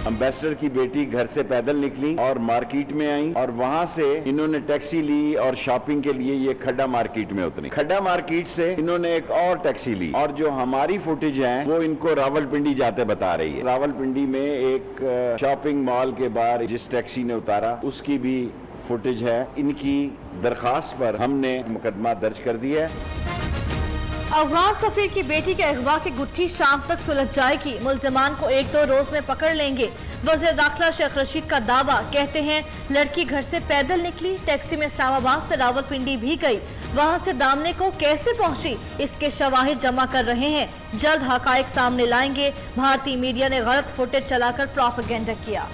Ambassador की बेटी घर से पैदल निकली और मार्केट में आई और वहां से इन्होंने टैक्सी ली और शॉपिंग के लिए ये खड्डा मार्केट में उतरी। खड्डा मार्केट से इन्होंने एक और टैक्सी ली और जो हमारी फुटेज है वो इनको रावलपिंडी जाते बता रही है। रावलपिंडी में एक शॉपिंग मॉल के बाहर जिस टैक्सी ने उतारा उसकी भी फुटेज है। इनकी दरखास्त पर हमने मुकदमा दर्ज कर दिया है। अफगान सफीर की बेटी के अगवा की गुत्थी शाम तक सुलझ जाएगी। मुल्जिमान को 1-2 रोज में पकड़ लेंगे। वज़ीर दाखिला शेख रशीद का दावा। कहते हैं लड़की घर से पैदल निकली, टैक्सी में इस्लामाबाद से रावलपिंडी भी गई, वहां से दामने को कैसे पहुंची इसके शवाहिद जमा कर रहे हैं। जल्द हकायक सामने लाएंगे। भारतीय मीडिया ने गलत फुटेज चलाकर प्रोपेगेंडा किया।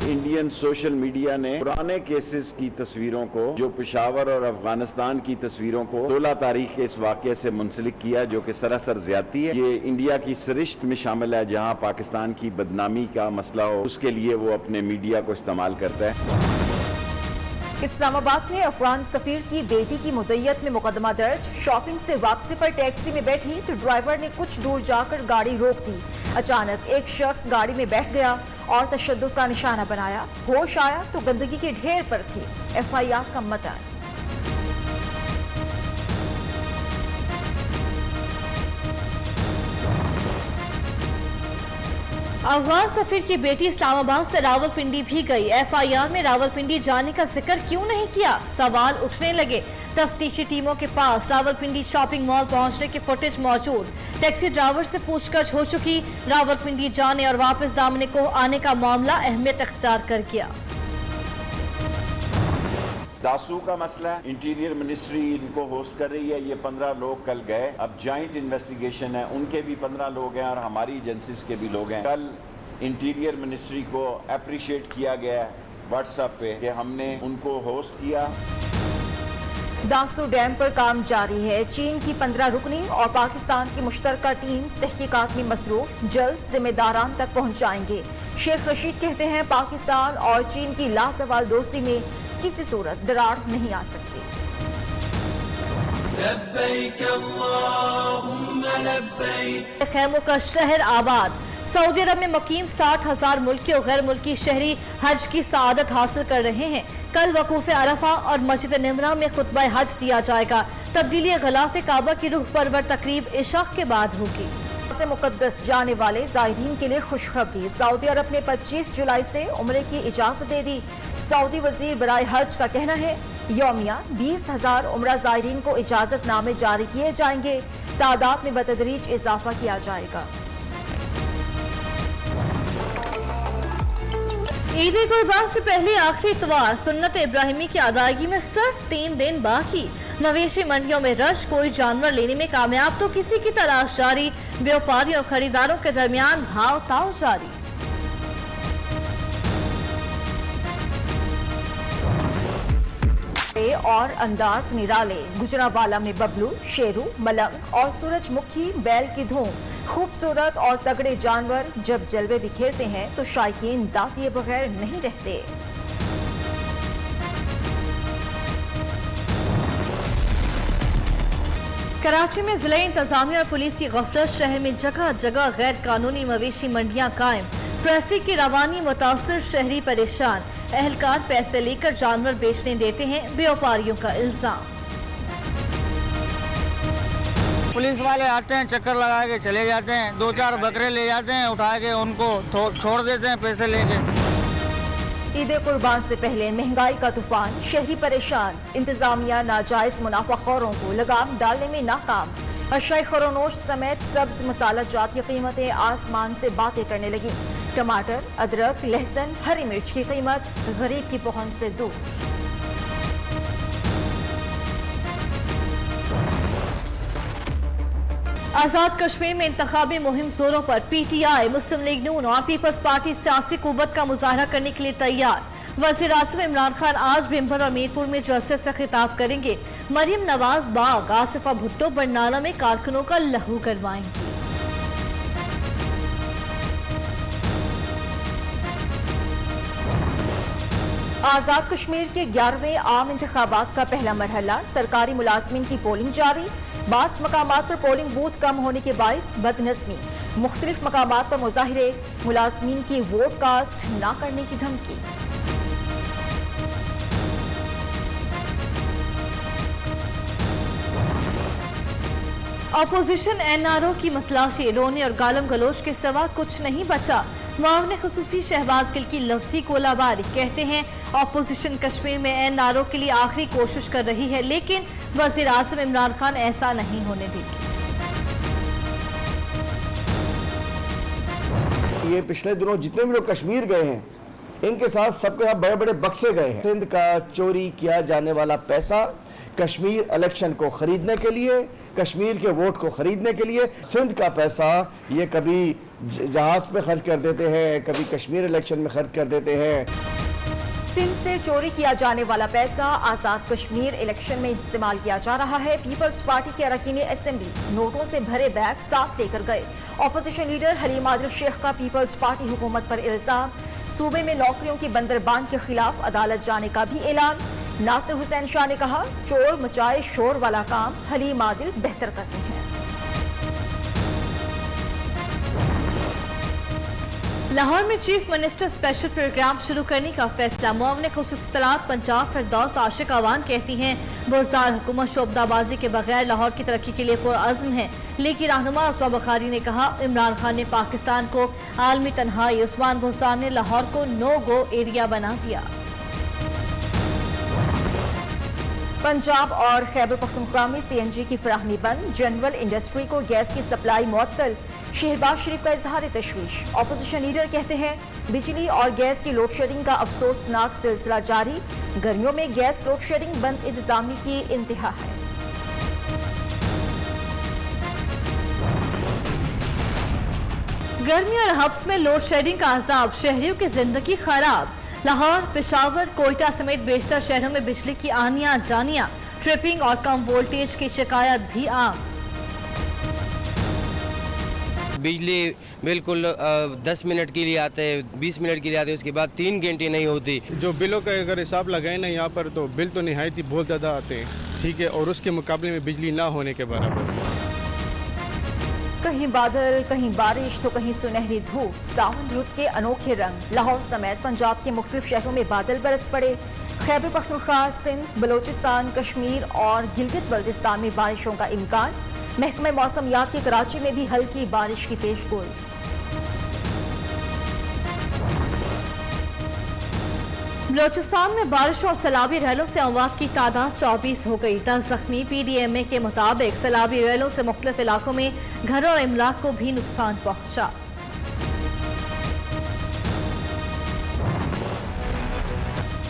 इंडियन सोशल मीडिया ने पुराने केसेस की तस्वीरों को, जो पेशावर और अफगानिस्तान की तस्वीरों को 16 तारीख के इस वाक़े से मुंसलिक किया, जो कि सरासर ज्यादती है। ये इंडिया की सरिश्त में शामिल है जहां पाकिस्तान की बदनामी का मसला हो, उसके लिए वो अपने मीडिया को इस्तेमाल करता है। इस्लामाबाद में अफगान सफीर की बेटी की मुद्दत में मुकदमा दर्ज। शॉपिंग से वापसी पर टैक्सी में बैठी तो ड्राइवर ने कुछ दूर जाकर गाड़ी रोक दी। अचानक एक शख्स गाड़ी में बैठ गया और तशद्दुद का निशाना बनाया। होश आया तो गंदगी के ढेर पर थी। FIR का मतन। अफगान सफीर की बेटी इस्लामाबाद से रावलपिंडी भी गई। FIR में रावलपिंडी जाने का जिक्र क्यों नहीं किया? सवाल उठने लगे। तफ्तीशी टीमों के पास रावलपिंडी शॉपिंग मॉल पहुंचने की फुटेज मौजूद। टैक्सी ड्राइवर से पूछताछ हो चुकी। रावलपिंडी जाने और वापस दामने को आने का मामला अहमियत अख्तियार कर गया। दासू का मसला है। इंटीरियर मिनिस्ट्री इनको होस्ट कर रही है। ये 15 लोग कल गए। अब जॉइंट इन्वेस्टिगेशन है, उनके भी 15 लोग हैं और हमारी एजेंसीज के भी लोग हैं। कल इंटीरियर मिनिस्ट्री को अप्रिशिएट किया गया व्हाट्सएप पे कि हमने उनको होस्ट किया। दासू डैम पर काम जारी है। चीन की 15 रुकनी और पाकिस्तान की मुश्तरका टीम तहकीकात में मसरूफ। जल्द जिम्मेदारान तक पहुंचाएंगे। शेख रशीद कहते हैं पाकिस्तान और चीन की लासवाल दोस्ती में किसी सूरत दरार नहीं आ सकती। खैमों का शहर आबाद। सऊदी अरब में मुकीम 60,000 मुल्की और गैर मुल्की शहरी हज की सआदत हासिल कर रहे हैं। कल वकूफ अरफा और मस्जिद निमरा में खुतबा हज दिया जाएगा। तब्दीली गलाफ काबा की रूह परवर तकरीब इशा के बाद होगी। से मुकद्दस जाने वाले ज़ायरीन के लिए खुशखबरी। सऊदी अरब ने 25 जुलाई से उम्रे की इजाजत दे दी। सऊदी वजीर बराए हज का कहना है यौमिया 20,000 उम्रा ज़ायरीन को इजाजत नामे जारी किए जाएंगे। तादाद में बतदरीज इजाफा किया जाएगा। ईद कुर्बान से पहले आखिरी इतवार सुन्नत इब्राहिमी की अदायगी में सिर्फ 3 दिन बाकी। मवेशी मंडियों में रश। कोई जानवर लेने में कामयाब तो किसी की तलाश जारी। व्यापारियों और खरीदारों के दरमियान भाव ताव जारी। और अंदाज निराले। गुजरावाला में बबलू, शेरू, मलंग और सूरजमुखी बैल की धूम। खूबसूरत और तगड़े जानवर जब जलवे बिखेरते हैं तो शायकीन दांत दिए बगैर नहीं रहते। कराची में जिला इंतजामिया और पुलिस की गफलत। शहर में जगह जगह गैर कानूनी मवेशी मंडियां कायम। ट्रैफिक की रवानी मुतासिर, शहरी परेशान। एहलकार पैसे लेकर जानवर बेचने देते हैं, व्यापारियों का इल्जाम। पुलिस वाले आते हैं, चक्कर लगा के चले जाते हैं। 2-4 बकरे ले जाते हैं, उठा के उनको छोड़ देते हैं पैसे लेके। ईद कुर्बान से पहले महंगाई का तूफान, शहरी परेशान। इंतजामिया नाजायज मुनाफाखोरों को लगाम डालने में नाकाम। अशाई खरोनोश समेत सब्ज मसाला जात की कीमतें आसमान से बातें करने लगी। टमाटर, अदरक, लहसुन, हरी मिर्च की कीमत गरीब की पहुंच से दूर। आजाद कश्मीर में इंतखाबी मुहिम जोरों पर। PTI, मुस्लिम लीग नून और पीपल्स पार्टी सियासी कुव्वत का मुजाहरा करने के लिए तैयार। वज़ीर आज़म इमरान खान आज भिम्बर और मीरपुर में जलसे से खिताब करेंगे। मरियम नवाज बाग, आसिफा भुट्टो बरनाला में कारकुनों का लहू करवाएंगी। आजाद कश्मीर के 11वें आम इंतखाबात का पहला मरहला। सरकारी मुलाजमीन की पोलिंग जारी। बास मकामात पर पोलिंग बूथ कम होने के बाइस बदनज़मी, मुख्तलिफ मकामात पर मुजाहिरे, मुलाजमीन की वोट कास्ट ना करने की धमकी। अपोजिशन एनआरओ की मतलाशी, रोने और गालम गलोच के सिवा कुछ नहीं बचा। मुआविन खुसूसी शहबाज गिल की लफ्जी गोलाबारी, कहते हैं अपोजिशन कश्मीर में एनआरओ के लिए आखिरी कोशिश कर रही है, लेकिन वजीर आजम इमरान खान ऐसा नहीं होने देंगे। ये पिछले दिनों जितने भी लोग कश्मीर गए हैं, इनके साथ सबके साथ बड़े बड़े बक्से गए हैं। सिंध का चोरी किया जाने वाला पैसा कश्मीर इलेक्शन को खरीदने के लिए, कश्मीर के वोट को खरीदने के लिए, सिंध का पैसा ये कभी जहाज पे खर्च कर देते हैं, कभी कश्मीर इलेक्शन में खर्च कर देते हैं। सिंध से चोरी किया जाने वाला पैसा आजाद कश्मीर इलेक्शन में इस्तेमाल किया जा रहा है। पीपल्स पार्टी के अरकान असेंबली नोटों से भरे बैग साथ लेकर गए। ऑपोजिशन लीडर हलीम आदिल शेख का पीपल्स पार्टी हुकूमत पर इल्जाम, सूबे में नौकरियों की बंदरबान के खिलाफ अदालत जाने का भी ऐलान। नासिर हुसैन शाह ने कहा, चोर मचाए शोर वाला काम हलीम आदिल बेहतर करते हैं। लाहौर में चीफ मिनिस्टर स्पेशल प्रोग्राम शुरू करने का फैसला। मुआविन खुसूसी इत्तलात पंजाब फिरदौस आशिक अवान कहती हैं, बुज़दार हुकूमत शोबदाबाजी के बगैर लाहौर की तरक्की के लिए पुरअज़्म है। लीग की रहनुमा उस्मा बुखारी ने कहा, इमरान खान ने पाकिस्तान को आलमी तन्हाई, उस्मान बुज़दार ने लाहौर को नो गो एरिया बना दिया। पंजाब और खैबर पख्तूनख्वा में सीएनजी की फराहमी बंद, जनरल इंडस्ट्री को गैस की सप्लाई मुअत्तल। शहबाज शरीफ का इजहार तशवीश। ऑपोजिशन लीडर कहते हैं, बिजली और गैस की लोड शेडिंग का अफसोसनाक सिलसिला जारी। गर्मियों में गैस लोड शेडिंग बंद इंतजामी की इंतहा है। गर्मी और हब्स में लोड शेडिंग का अजाब, शहरियों की जिंदगी खराब। लाहौर, पेशावर, कोयटा समेत बेशतर शहरों में बिजली की आनियां जानियां, ट्रिपिंग और कम वोल्टेज की शिकायत भी आम। बिजली बिल्कुल 10 मिनट के लिए आते हैं, 20 मिनट के लिए आते हैं, उसके बाद 3 घंटे नहीं होती। जो बिलों का अगर हिसाब लगाए ना यहाँ पर, तो बिल तो निहायत ही बहुत ज़्यादा आते हैं, ठीक है, और उसके मुकाबले में बिजली ना होने के बराबर। कहीं बादल, कहीं बारिश तो कहीं सुनहरी धूप, सावन रुत के अनोखे रंग। लाहौर समेत पंजाब के मुख्तलिफ शहरों में बादल बरस पड़े। खैबर पख्तूनख्वा, सिंध, बलोचिस्तान, कश्मीर और गिलगित बल्तिस्तान में बारिशों का इम्कान। महकमा मौसमियात की कराची में भी हल्की बारिश की पेशगोई। बलोचिस्तान में बारिश और सैलाबी रेलों से अमवात की तादाद 24 हो गई। 10 जख्मी। PDMA के मुताबिक सैलाबी रेलों से मुख्तलिफ इलाकों में घरों और इमलाक को भी नुकसान पहुंचा।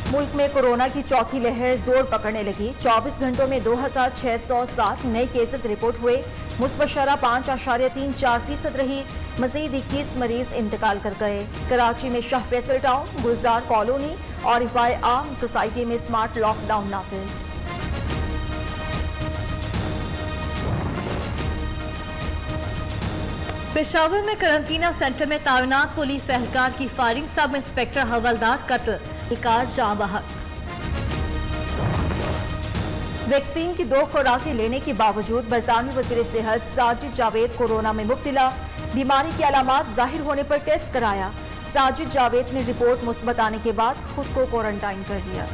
मुल्क में कोरोना की चौथी लहर जोर पकड़ने लगी। 24 घंटों में 2607 नए केसेस रिपोर्ट हुए। मुस्बत शरह 5.34% रही। मजीद 21 मरीज इंतकाल कर गए। कराची में शाह फैसल टाउन, गुलजार कॉलोनी और रिफाए आम सोसाइटी में स्मार्ट लॉकडाउन नाफिज। पेशावर में करंटीना सेंटर में तैनात पुलिस एहलकार की फायरिंग, सब इंस्पेक्टर हवलदार कत्ल, एहलकार जाँ बहक। वैक्सीन की 2 खुराकें लेने के बावजूद बरतानवी वजीर सेहत साजिद जावेद कोरोना में मुब्तला। बीमारी की अलामात जाहिर होने पर टेस्ट कराया। साजिद जावेद ने रिपोर्ट मुस्बत आने के बाद खुद को क्वारंटाइन कर लिया।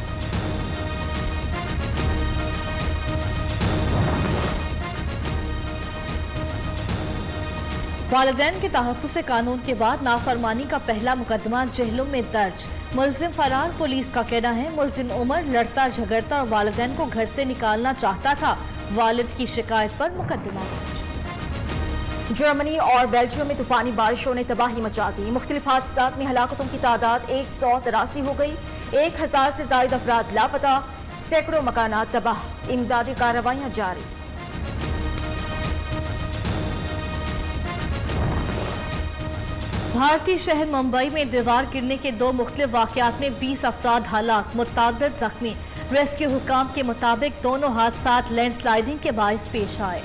वालिदैन के तहफ़्फ़ुज़ कानून के बाद नाफरमानी का पहला मुकदमा जेलों में दर्ज। मुलजिम फरार। पुलिस का कहना है, मुलजिम उमर लड़ता झगड़ता और वालिदैन को घर से निकालना चाहता था। वालिद की शिकायत पर मुकदमा दर्ज। जर्मनी और बेल्जियम में तूफानी बारिशों ने तबाही मचा दी। मुख्तलिफ हादसात में हलाकतों की तादाद 183 हो गई। 1000 से ज्यादा अफराद लापता, सैकड़ों मकानात तबाह। इमदादी कार्रवाइयां जारी। भारतीय शहर मुंबई में दीवार गिरने के 2 मुख्तलिफ वाक़यात में 20 अफराद हलाक, मुतअद्दिद जख्मी। रेस्क्यू हुकाम के मुताबिक दोनों हादसात लैंडस्लाइडिंग के बाइस पेश आए।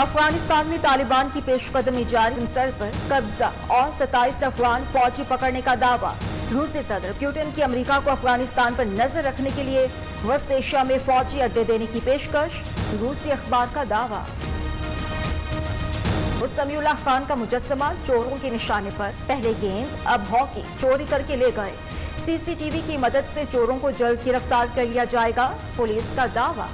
अफगानिस्तान में तालिबान की पेशकदमी जारी, सर पर कब्जा और 27 अफगान फौजी पकड़ने का दावा। रूसी सदर पुतिन की अमेरिका को अफगानिस्तान पर नजर रखने के लिए वस्त एशिया में फौजी अड्डे देने की पेशकश, रूसी अखबार का दावा। समीउल्लाह खान का मुजस्समा चोरों के निशाने पर, पहले गेंद अब हॉकी, चोरी करके ले गए। सीसीटीवी की मदद से चोरों को जल्द गिरफ्तार कर लिया जाएगा, पुलिस का दावा।